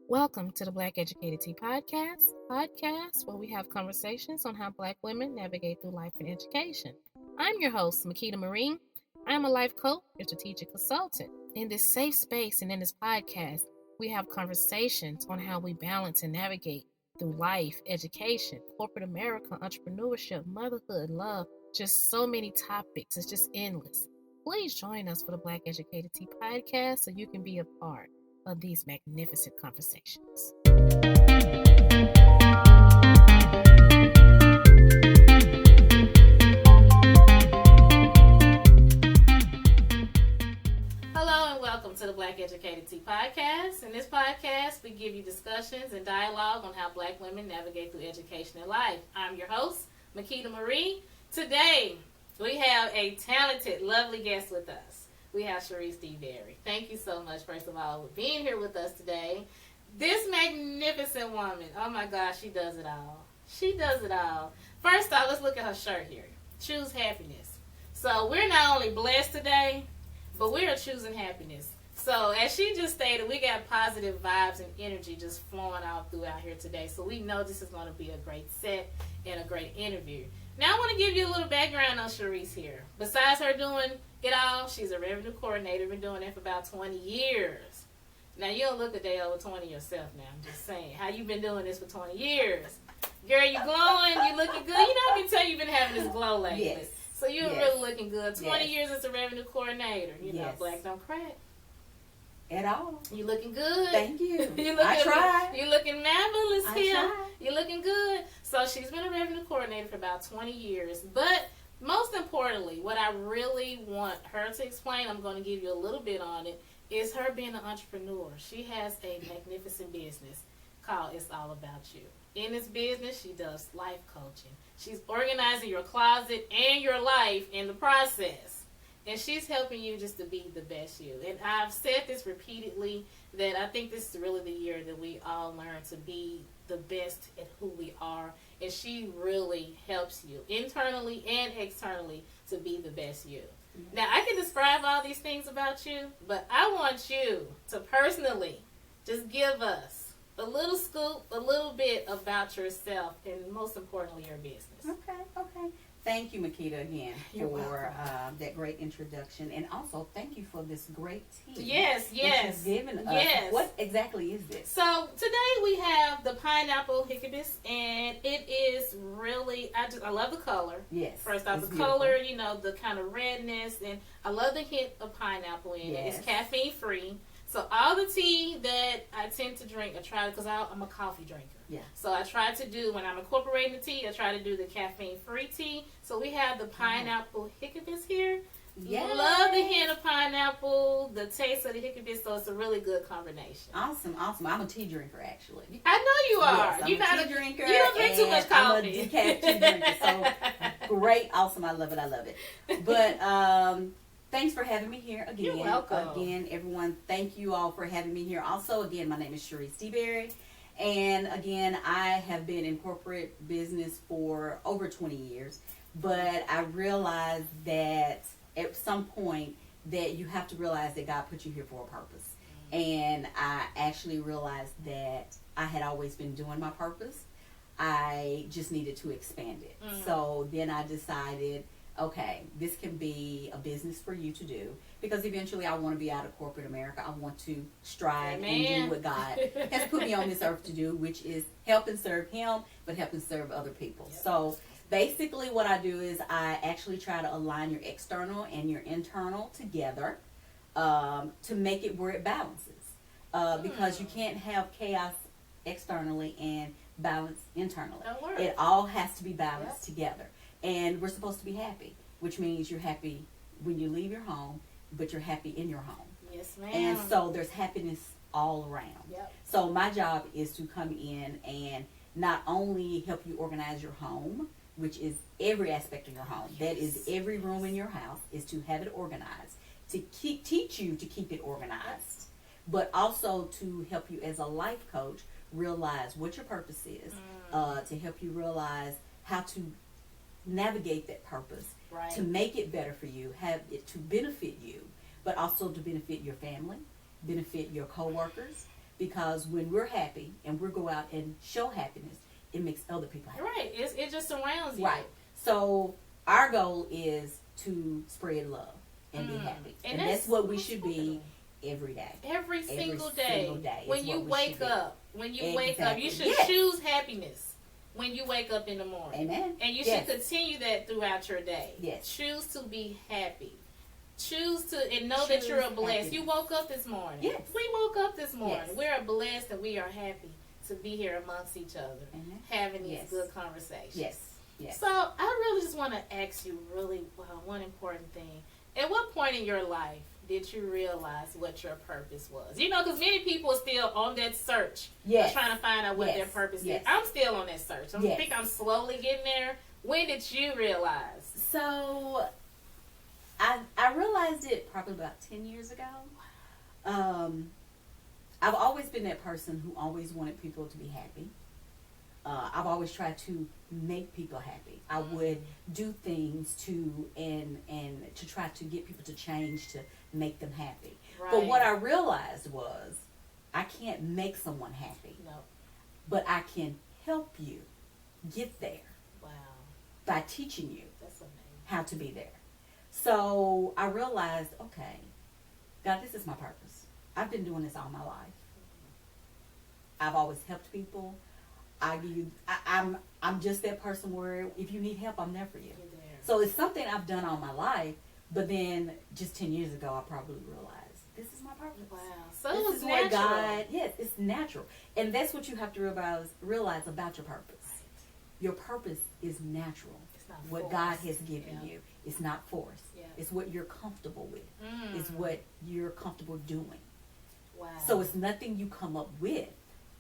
Welcome to the Black Educated Tea podcast where we have conversations on how Black women navigate through life and education. I'm your host, Makeda Marie. I'm a life coach and strategic consultant. In this safe space and in this podcast, we have conversations on how we balance and navigate through life, education, corporate America, entrepreneurship, motherhood, love, just so many topics. It's just endless. Please join us for the Black Educated Tea podcast so you can be a part of these magnificent conversations. Hello and welcome to the Black Educated Tea podcast. In this podcast, we give you discussions and dialogue on how Black women navigate through education and life. I'm your host, Makeda Marie. Today, we have a talented, lovely guest with us. We have Sherese DeBerry. Thank you so much, first of all, for being here with us today. This magnificent woman, oh my gosh, she does it all. She does it all. First off, let's look at her shirt here. Choose happiness. So we're not only blessed today, but we are choosing happiness. So as she just stated, we got positive vibes and energy just flowing out throughout here today. So we know this is going to be a great set and a great interview. Now I want to give you a little background on Sherese here. Besides her doing it all, she's a revenue coordinator, been doing it for about 20 years. Now you don't look a day over 20 yourself now, I'm just saying. How you been doing this for 20 years? Girl, you glowing, you looking good. You know, I can tell you've been having this glow lately. Yes. So you're really looking good. 20 years as a revenue coordinator. You know, Yes. black don't crack. At all. You looking good. Thank you. You looking, I tried. You looking marvelous here. Tried. You looking good. So she's been a revenue coordinator for about 20 years. But most importantly, what I really want her to explain, I'm going to give you a little bit on it, is her being an entrepreneur. She has a magnificent business called It's All About You. In this business, she does life coaching. She's organizing your closet and your life in the process. And she's helping you just to be the best you. And I've said this repeatedly, that I think this is really the year that we all learn to be the best at who we are. And she really helps you internally and externally to be the best you. Mm-hmm. Now, I can describe all these things about you, but I want you to personally just give us a little scoop, a little bit about yourself, and most importantly, your business. Okay. Thank you, Makeda, again, You're for that great introduction. And also, thank you for this great tea. Yes. That you've given us. Yes. What exactly is this? So, today we have the pineapple hibiscus, and it is really, I love the color. Yes. First off, the beautiful. color, you know, the kind of redness, and I love the hint of pineapple in it. It's caffeine free. So all the tea that I tend to drink, I try, because I'm a coffee drinker. Yeah. So I try to do, when I'm incorporating the tea, I try to do the caffeine-free tea. So we have the pineapple hibiscus here. Yes. Love the hint of pineapple, the taste of the hibiscus, so it's a really good combination. Awesome. I'm a tea drinker, actually. I know you are. Yes, I'm a tea drinker. You don't drink too much coffee. I'm a decaf tea drinker. So great. Awesome. I love it. But thanks for having me here again. You're welcome. Again, everyone, thank you all for having me here. Also, again, my name is Sherese DeBerry. And again, I have been in corporate business for over 20 years. But I realized that at some point that you have to realize that God put you here for a purpose. And I actually realized that I had always been doing my purpose. I just needed to expand it. So then I decided, okay, this can be a business for you to do, because eventually I want to be out of corporate America. I want to strive and do what God has put me on this earth to do, which is help and serve Him, but help and serve other people. Yep. So basically what I do is I actually try to align your external and your internal together to make it where it balances. Because you can't have chaos externally and balance internally. It all has to be balanced together. And we're supposed to be happy, which means you're happy when you leave your home, but you're happy in your home. Yes, ma'am. And so there's happiness all around. Yep. So my job is to come in and not only help you organize your home, which is every aspect of your home. Yes. That is every room in your house, is to have it organized, to teach you to keep it organized, but also to help you as a life coach realize what your purpose is, to help you realize how to navigate that purpose, to make it better for you, have it to benefit you, but also to benefit your family, benefit your coworkers, because when we're happy and we go out and show happiness, it makes other people happy. Right. It just surrounds you. Right. So our goal is to spread love and be happy. And that's what we should be every day. Every single day. When you wake up, you should choose happiness when you wake up in the morning. Amen. And you should continue that throughout your day. Yes. Choose to be happy. Choose to, and know that you're a blessed. Happiness. You woke up this morning. Yes. We woke up this morning. Yes. We are blessed and we are happy to be here amongst each other, having these good conversations. Yes. Yes. So I really just want to ask you one important thing. At what point in your life did you realize what your purpose was? You know, because many people are still on that search. Yes. Trying to find out what their purpose is. I'm still on that search. I think I'm slowly getting there. When did you realize? So I realized it probably about 10 years ago. I've always been that person who always wanted people to be happy. I've always tried to make people happy. I would do things to try to get people to change to make them happy. Right. But what I realized was I can't make someone happy. No. But I can help you get there. Wow. By teaching you how to be there. So I realized, okay, God, this is my purpose. I've been doing this all my life. I've always helped people. I'm just that person where if you need help, I'm there for you. So it's something I've done all my life, but then just 10 years ago, I probably realized this is my purpose. Wow. So this it was natural. God, yes, it's natural. And that's what you have to realize about your purpose. Right. Your purpose is natural. It's not what forced. God has given you. It's not forced. Yeah. It's what you're comfortable with. It's what you're comfortable doing. Wow. So it's nothing you come up with.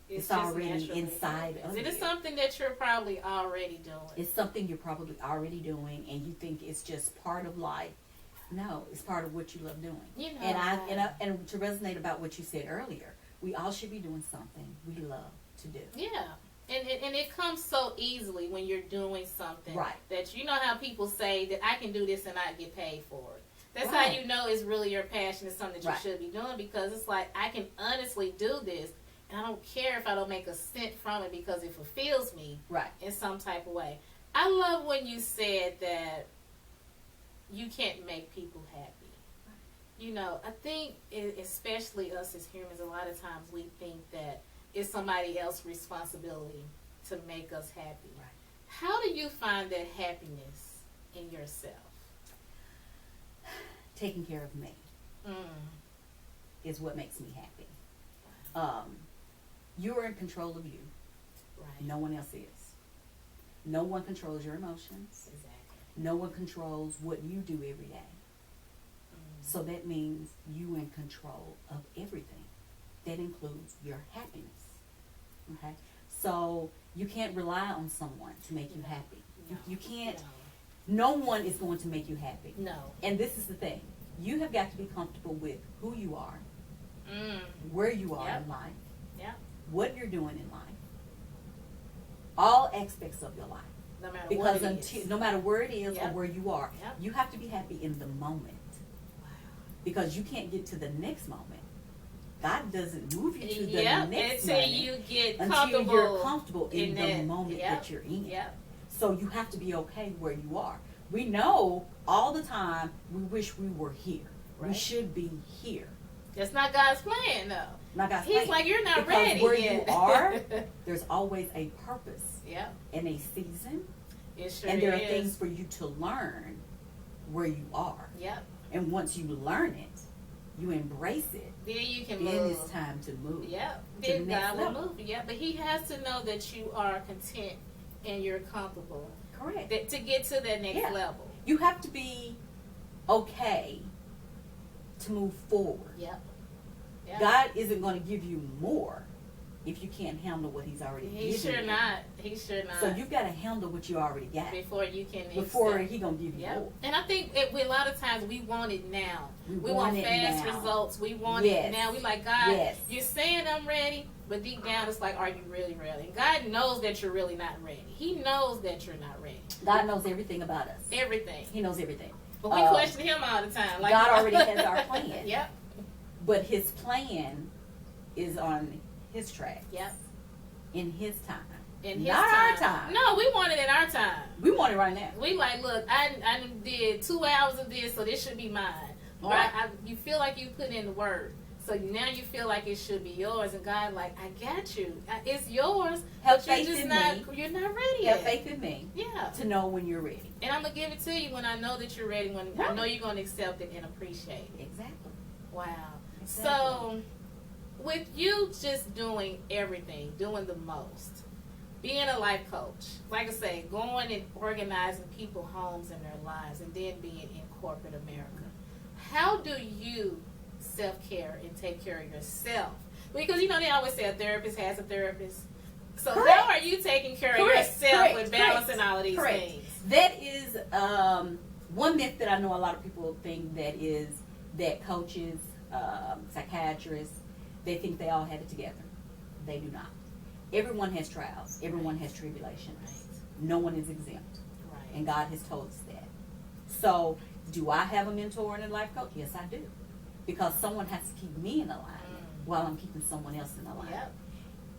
It's already inside of you. It is something that you're probably already doing. It's something you're probably already doing, and you think it's just part of life. No, it's part of what you love doing. You know, and to resonate about what you said earlier, we all should be doing something we love to do. Yeah. And it comes so easily when you're doing something that you know how people say that I can do this and not get paid for it. That's how you know it's really your passion. It's something that you should be doing, because it's like I can honestly do this. And I don't care if I don't make a cent from it because it fulfills me in some type of way. I love when you said that you can't make people happy. You know, I think especially us as humans, a lot of times we think that it's somebody else's responsibility to make us happy. Right. How do you find that happiness in yourself? Taking care of me is what makes me happy. You are in control of you. Right. No one else is. No one controls your emotions. Exactly. No one controls what you do every day. So that means you in control of everything. That includes your happiness. Okay? So you can't rely on someone to make you happy. No. You can't. No one is going to make you happy. No. And this is the thing. You have got to be comfortable with who you are, where you are in life, what you're doing in life, all aspects of your life. No matter what it is. No matter where it is or where you are, you have to be happy in the moment. Wow. Because you can't get to the next moment. God doesn't move you to the next moment you get until you're comfortable in the moment that you're in. Yep. So you have to be okay where you are. We know all the time we wish we were here. Right. We should be here. That's not God's plan, though. Not God's plan. He's like, you're not ready where yet. You are, there's always a purpose. Yep. And a season. It sure and there are things for you to learn where you are. Yep. And once you learn it, you embrace it. Then you can move. Then it's time to move. Yep. Then God will move. Yep. But He has to know that you are content and you're comfortable. Correct. To get to that next level. You have to be okay to move forward. Yep. God isn't going to give you more if you can't handle what He's already given you. He's sure not. So you've got to handle what you already got before you can. Before He gonna give you more. And I think a lot of times we want it now. We want fast results. We want it now. We like, God, you're saying I'm ready, but deep down it's like, are you really ready? And God knows that you're really not ready. He knows that you're not ready. God knows everything about us. Everything. He knows everything. But we question Him all the time. Like, God already has our plan. Yep. But His plan is on his trash. Yep. In his time. In his Not time. our time. No, we want it in our time. We want it right now. We like, look, I did 2 hours of this, so this should be mine. Right. You feel like you put in the work. So now you feel like it should be yours, and God, like, I got you. It's yours. Have but you're faith just in not. me. You're not ready Have yet. faith in me. Yeah. To know when you're ready. And I'm gonna give it to you when I know that you're ready. When I know you're gonna accept it and appreciate it. Exactly. Wow. Exactly. So, with you just doing everything, doing the most, being a life coach, like I say, going and organizing people's homes and their lives, and then being in corporate America, how do you self-care and take care of yourself? Because you know they always say a therapist has a therapist. So Correct. how are you taking care of yourself with balancing all of these things? That is one myth that I know a lot of people think that coaches, psychiatrists, they think they all have it together. They do not. Everyone has trials. Everyone has tribulations. Right. No one is exempt. Right. And God has told us that. So, do I have a mentor and a life coach? Yes, I do. Because someone has to keep me in alignment while I'm keeping someone else in alignment. Yep.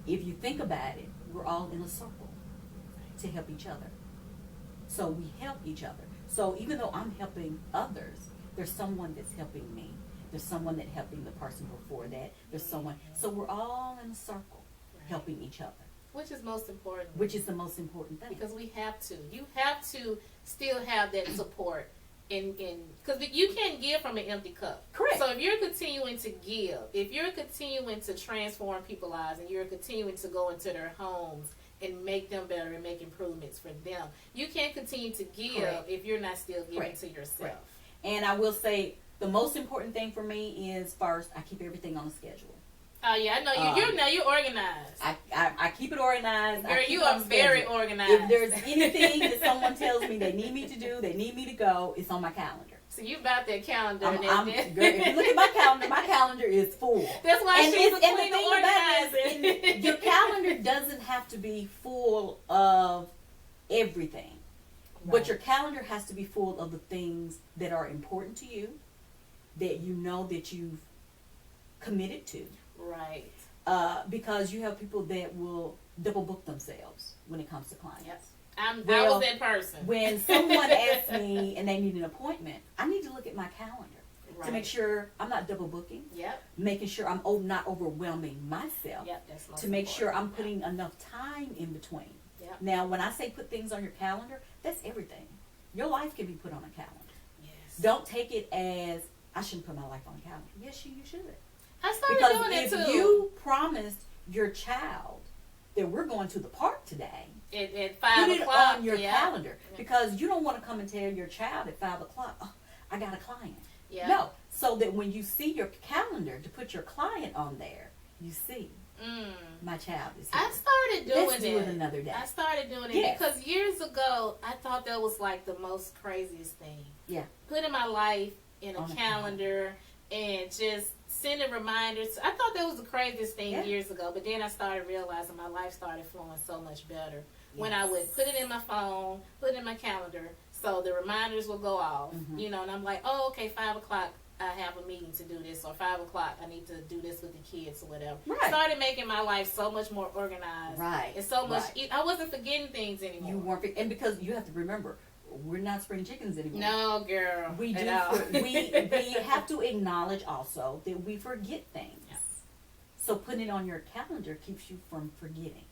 If you think about it, we're all in a circle to help each other. So we help each other. So even though I'm helping others, there's someone that's helping me. There's someone that's helping the person before that. There's someone. So we're all in a circle helping each other. Which is most important. Which is the most important thing. Because we have to. You have to still have that support. Because you can't give from an empty cup. Correct. So if you're continuing to give, if you're continuing to transform people's lives, and you're continuing to go into their homes and make them better and make improvements for them, you can't continue to give Correct. if you're not still giving Correct. to yourself. Correct. And I will say the most important thing for me is first, I keep everything on a schedule. Oh yeah, I know you're organized. I keep it organized. Girl, I keep you it on are schedule. very organized. If there's anything that someone tells me they need me to do, they need me to go, it's on my calendar. So you about that calendar. Girl, if you look at my calendar is full. That's why she's a queen of organizing. organizing. Your calendar doesn't have to be full of everything. Right. But your calendar has to be full of the things that are important to you, that you know that you've committed to. Right. Because you have people that will double book themselves when it comes to clients. Yep. I Well, was that person. When someone asks me and they need an appointment, I need to look at my calendar to make sure I'm not double booking. Yep. Making sure I'm not overwhelming myself. Yep. That's most To make sure I'm important. putting enough time in between. Yep. Now, when I say put things on your calendar, that's everything. Your life can be put on a calendar. Yes. Don't take it as, I shouldn't put my life on a calendar. Yes, you should. I started Because doing it if too. you promised your child that we're going to the park today, at 5 put it o'clock on your yeah. calendar. Because you don't want to come and tell your child at 5 o'clock, oh, I got a client. Yeah. No. So that when you see your calendar to put your client on there, you see, my child is here. I started doing Let's do it another day. I started doing it Yes. because years ago I thought that was like the most craziest thing. Yeah. Putting my life in a On a calendar and just sending reminders. I thought that was the craziest thing Yeah. years ago, but then I started realizing my life started flowing so much better when I would put it in my phone, put it in my calendar, so the reminders will go off. You know, and I'm like, oh, okay, 5 o'clock. I have a meeting to do this, or 5 o'clock I need to do this with the kids or whatever. Right. Started making my life so much more organized. Right. And so much, Right. I wasn't forgetting things anymore. You weren't, and because you have to remember, we're not spring chickens anymore. No, girl. We do. at all. We have to acknowledge also that we forget things. Yeah. So putting it on your calendar keeps you from forgetting.